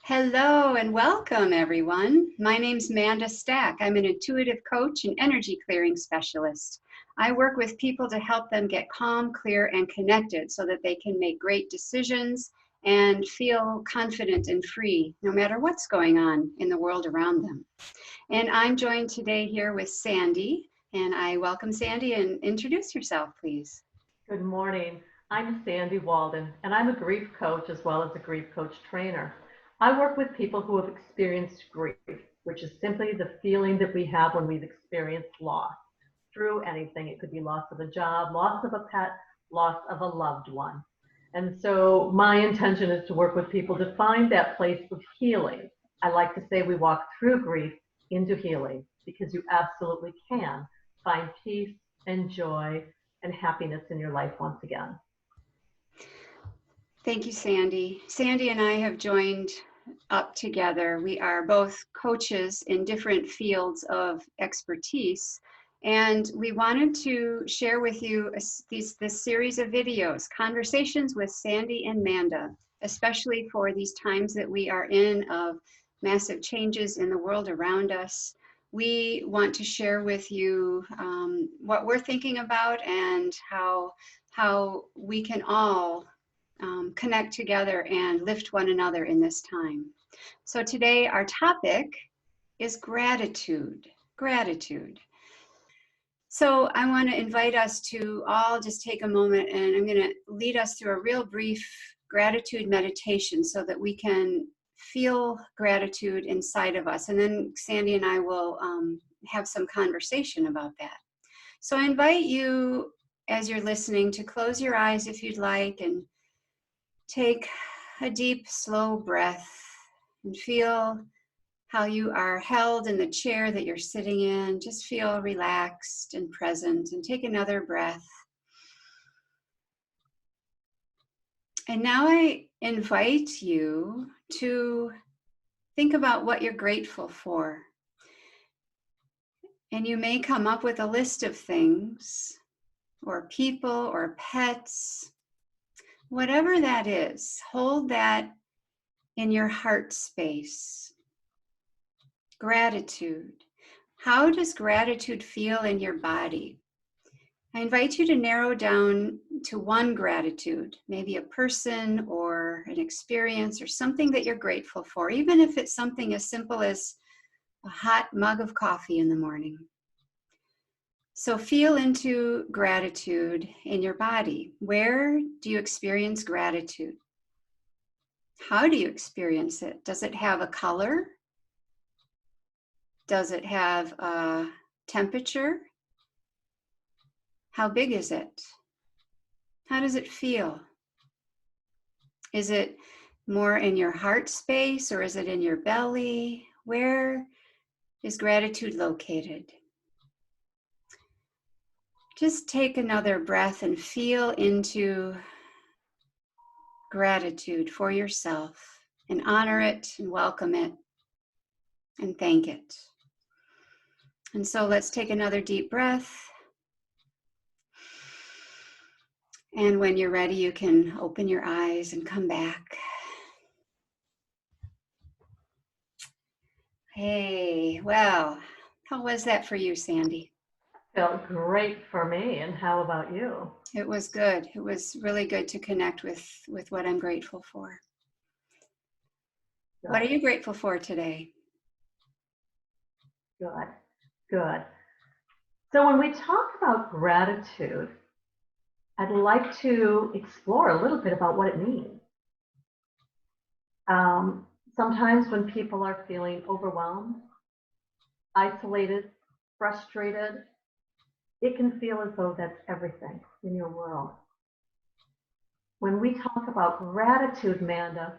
Hello and welcome, everyone. My name's Manda Stack. I'm an intuitive coach and energy clearing specialist. I work with people to help them get calm, clear, and connected so that they can make great decisions and feel confident and free no matter what's going on in the world around them. And I'm joined today here with Sandy, and I welcome Sandy and introduce yourself, please. Good morning. I'm Sandy Walden, and I'm a grief coach as well as a grief coach trainer. I work with people who have experienced grief, which is simply the feeling that we have when we've experienced loss through anything. It could be loss of a job, loss of a pet, loss of a loved one. And so my intention is to work with people to find that place of healing. I like to say we walk through grief into healing because you absolutely can find peace and joy and happiness in your life once again. Thank you, Sandy. Sandy and I have joined up together. We are both coaches in different fields of expertise, and we wanted to share with you this series of videos, conversations with Sandy and Manda, especially for these times that we are in of massive changes in the world around us. We want to share with you what we're thinking about and how we can all connect together and lift one another in this time. So today our topic is gratitude. Gratitude. So I want to invite us to all just take a moment, and I'm going to lead us through a real brief gratitude meditation so that we can feel gratitude inside of us. And then Sandy and I will have some conversation about that. So I invite you, as you're listening, to close your eyes if you'd like, and take a deep, slow breath and feel how you are held in the chair that you're sitting in. Just feel relaxed and present, and take another breath. And now I invite you to think about what you're grateful for. And you may come up with a list of things, or people, or pets. Whatever that is, hold that in your heart space. Gratitude. How does gratitude feel in your body? I invite you to narrow down to one gratitude, maybe a person or an experience or something that you're grateful for, even if it's something as simple as a hot mug of coffee in the morning. So feel into gratitude in your body. Where do you experience gratitude? How do you experience it? Does it have a color? Does it have a temperature? How big is it? How does it feel? Is it more in your heart space, or is it in your belly? Where is gratitude located? Just take another breath and feel into gratitude for yourself, and honor it and welcome it and thank it. And so let's take another deep breath. And when you're ready, you can open your eyes and come back. Hey, well, how was that for you, Sandy? Felt great for me. And how about you? It was good. It was really good to connect with what I'm grateful for. Good. What are you grateful for today? Good. Good. So when we talk about gratitude, I'd like to explore a little bit about what it means. Sometimes when people are feeling overwhelmed, isolated, frustrated, it can feel as though that's everything in your world. When we talk about gratitude, Manda,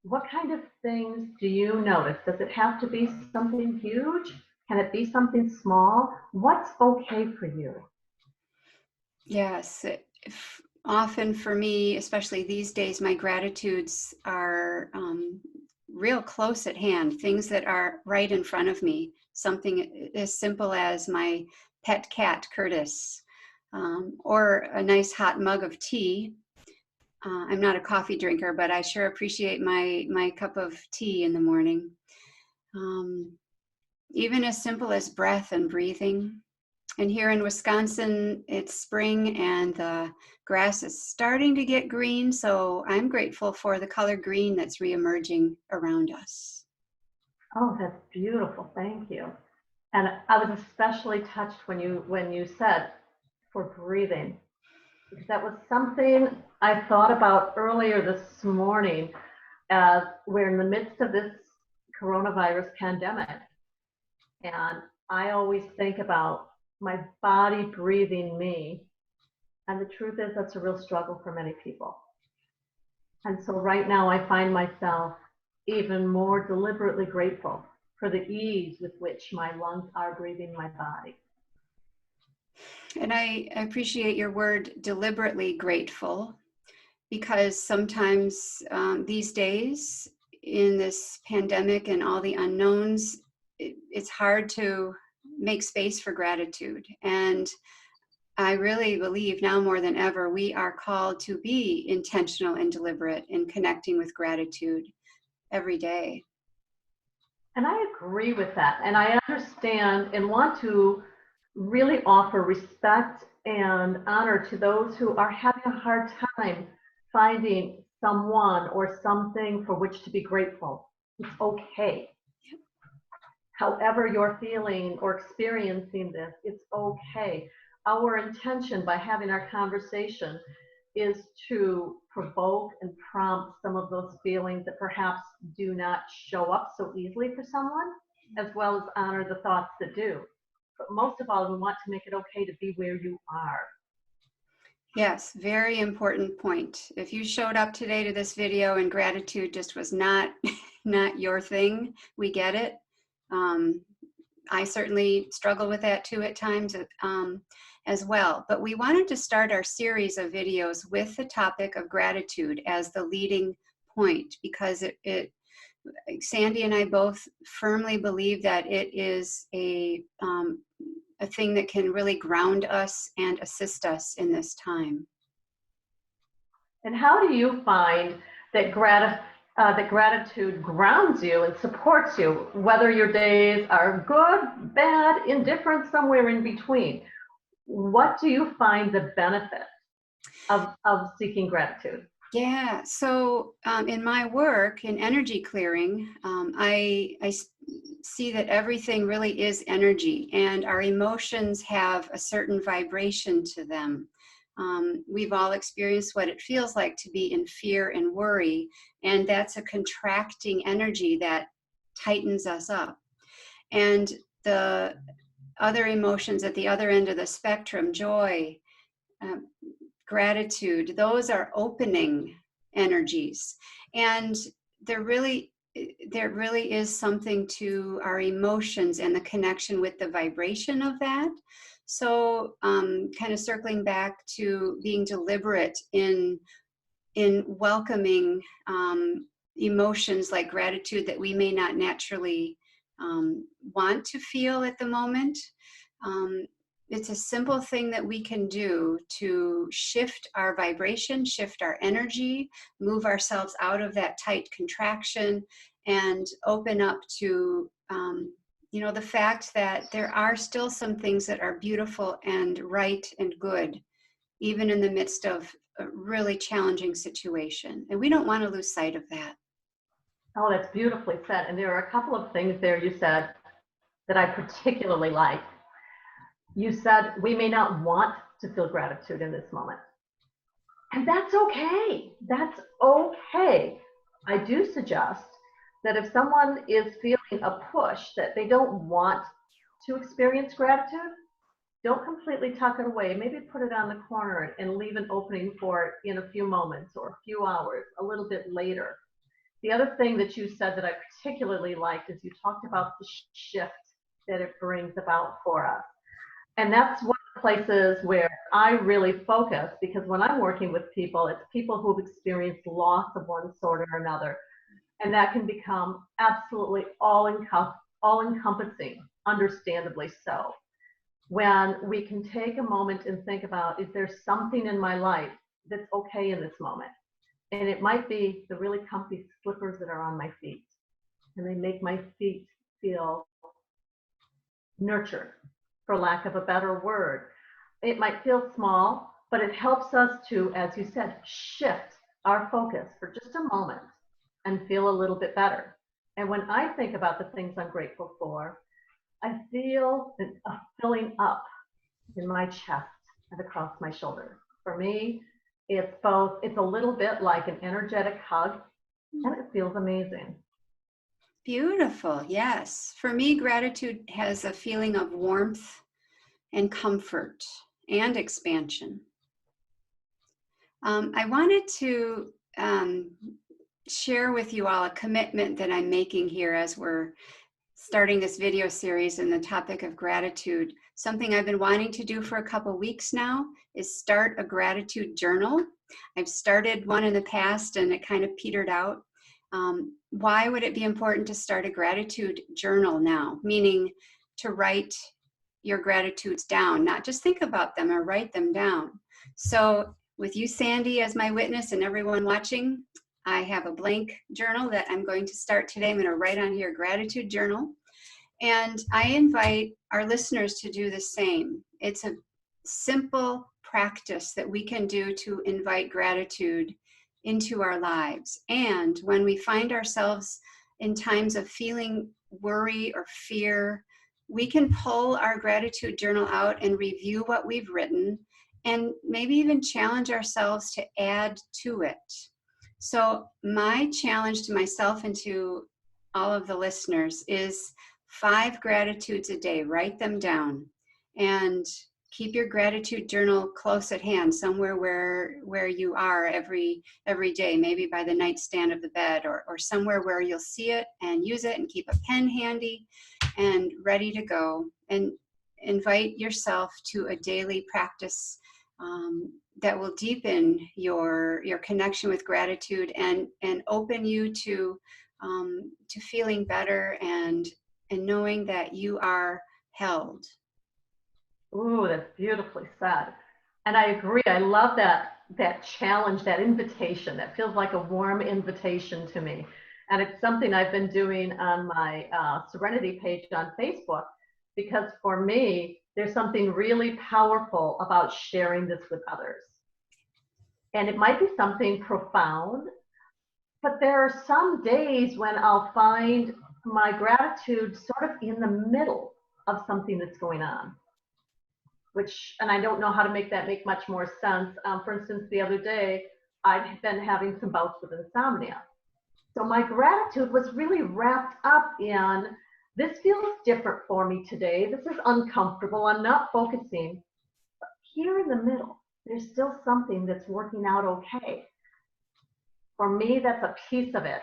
what kind of things do you notice? Does it have to be something huge? Can it be something small? What's okay for you? Yes, often for me, especially these days, my gratitudes are real close at hand, things that are right in front of me. Something as simple as my pet cat, Curtis, or a nice hot mug of tea, I'm not a coffee drinker, but I sure appreciate my cup of tea in the morning. Um, Even as simple as breath and breathing. And here in Wisconsin, it's spring and the grass is starting to get green. So I'm grateful for the color green that's reemerging around us. Oh, that's beautiful. Thank you. And I was especially touched when you said for breathing, because that was something I thought about earlier this morning as we're in the midst of this coronavirus pandemic. And I always think about my body breathing me. And the truth is, that's a real struggle for many people. And so right now, I find myself even more deliberately grateful for the ease with which my lungs are breathing my body. And I appreciate your word deliberately grateful, because sometimes these days in this pandemic and all the unknowns, it's hard to make space for gratitude. And I really believe now more than ever, we are called to be intentional and deliberate in connecting with gratitude every day. And I agree with that. And I understand and want to really offer respect and honor to those who are having a hard time finding someone or something for which to be grateful. It's okay. However you're feeling or experiencing this, it's okay. Our intention by having our conversation is to provoke and prompt some of those feelings that perhaps do not show up so easily for someone, as well as honor the thoughts that do. But most of all, we want to make it okay to be where you are. Yes, very important point. If you showed up today to this video and gratitude just was not not your thing, we get it. I certainly struggle with that too at times as well. But we wanted to start our series of videos with the topic of gratitude as the leading point, because Sandy and I both firmly believe that it is a thing that can really ground us and assist us in this time. And how do you find that gratitude grounds you and supports you, whether your days are good, bad, indifferent, somewhere in between? What do you find the benefit of seeking gratitude? Yeah, so in my work in energy clearing, I see that everything really is energy, and our emotions have a certain vibration to them. We've all experienced what it feels like to be in fear and worry, and that's a contracting energy that tightens us up. And the other emotions at the other end of the spectrum, joy, um, gratitude, those are opening energies. And there really is something to our emotions and the connection with the vibration of that. So kind of circling back to being deliberate in welcoming emotions like gratitude that we may not naturally want to feel at the moment. It's a simple thing that we can do to shift our vibration, shift our energy, move ourselves out of that tight contraction, and open up to the fact that there are still some things that are beautiful and right and good, even in the midst of a really challenging situation. And we don't want to lose sight of that. Oh, that's beautifully said. And there are a couple of things there you said that I particularly like. You said we may not want to feel gratitude in this moment. And that's okay. That's okay. I do suggest that if someone is feeling a push that they don't want to experience gratitude, don't completely tuck it away. Maybe put it on the corner and leave an opening for it in a few moments or a few hours, a little bit later. The other thing that you said that I particularly liked is you talked about the shift that it brings about for us. And that's one of the places where I really focus, because when I'm working with people, it's people who've experienced loss of one sort or another. And that can become absolutely all-encompassing, understandably so. When we can take a moment and think about, is there something in my life that's okay in this moment? And it might be the really comfy slippers that are on my feet. And they make my feet feel nurtured, for lack of a better word. It might feel small, but it helps us to, as you said, shift our focus for just a moment and feel a little bit better. And when I think about the things I'm grateful for, I feel a filling up in my chest and across my shoulders. For me, it's both, it's a little bit like an energetic hug, and it feels amazing. Beautiful. Yes. For me, gratitude has a feeling of warmth and comfort and expansion. I wanted to share with you all a commitment that I'm making here as we're starting this video series in the topic of gratitude. Something I've been wanting to do for a couple weeks now is start a gratitude journal. I've started one in the past and it kind of petered out. Why would it be important to start a gratitude journal now? Meaning to write your gratitudes down, not just think about them or write them down. So with you, Sandy, as my witness and everyone watching, I have a blank journal that I'm going to start today. I'm going to write on here gratitude journal. And I invite our listeners to do the same. It's a simple practice that we can do to invite gratitude into our lives. And when we find ourselves in times of feeling worry or fear, we can pull our gratitude journal out and review what we've written and maybe even challenge ourselves to add to it. So my challenge to myself and to all of the listeners is 5 gratitudes a day. Write them down and keep your gratitude journal close at hand, somewhere where you are every day, maybe by the nightstand of the bed or somewhere where you'll see it and use it, and keep a pen handy and ready to go. And invite yourself to a daily practice that will deepen your connection with gratitude and open you to feeling better and knowing that you are held. Ooh, that's beautifully said. And I agree. I love that challenge, that invitation. That feels like a warm invitation to me. And it's something I've been doing on my Serenity page on Facebook, because for me, there's something really powerful about sharing this with others. And it might be something profound, but there are some days when I'll find my gratitude sort of in the middle of something that's going on. And I don't know how to make that make much more sense. For instance, the other day, I've been having some bouts with insomnia. So my gratitude was really wrapped up in, this feels different for me today. This is uncomfortable. I'm not focusing. But here in the middle, there's still something that's working out okay. For me, that's a piece of it.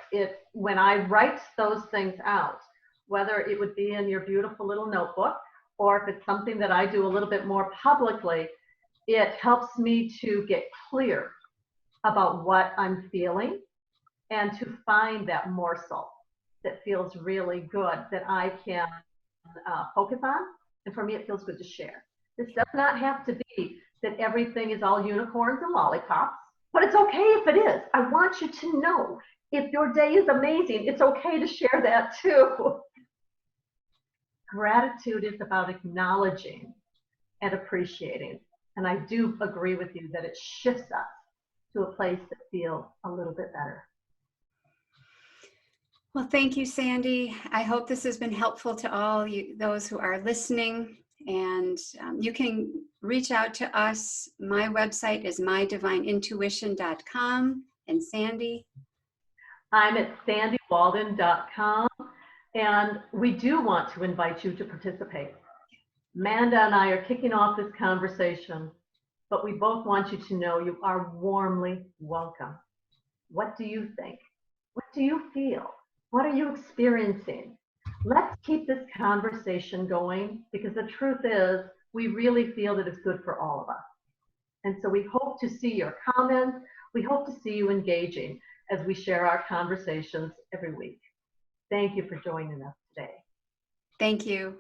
When I write those things out, whether it would be in your beautiful little notebook, or if it's something that I do a little bit more publicly, it helps me to get clear about what I'm feeling and to find that morsel that feels really good that I can focus on. And for me, it feels good to share. This does not have to be that everything is all unicorns and lollipops, but it's okay if it is. I want you to know, if your day is amazing, it's okay to share that too. Gratitude is about acknowledging and appreciating. And I do agree with you that it shifts us to a place that feels a little bit better. Well, thank you, Sandy. I hope this has been helpful to all those who are listening. And you can reach out to us. My website is mydivineintuition.com. And Sandy? I'm at sandywalden.com. And we do want to invite you to participate. Manda and I are kicking off this conversation, but we both want you to know you are warmly welcome. What do you think? What do you feel? What are you experiencing? Let's keep this conversation going, because the truth is, we really feel that it's good for all of us. And so we hope to see your comments. We hope to see you engaging as we share our conversations every week. Thank you for joining us today. Thank you.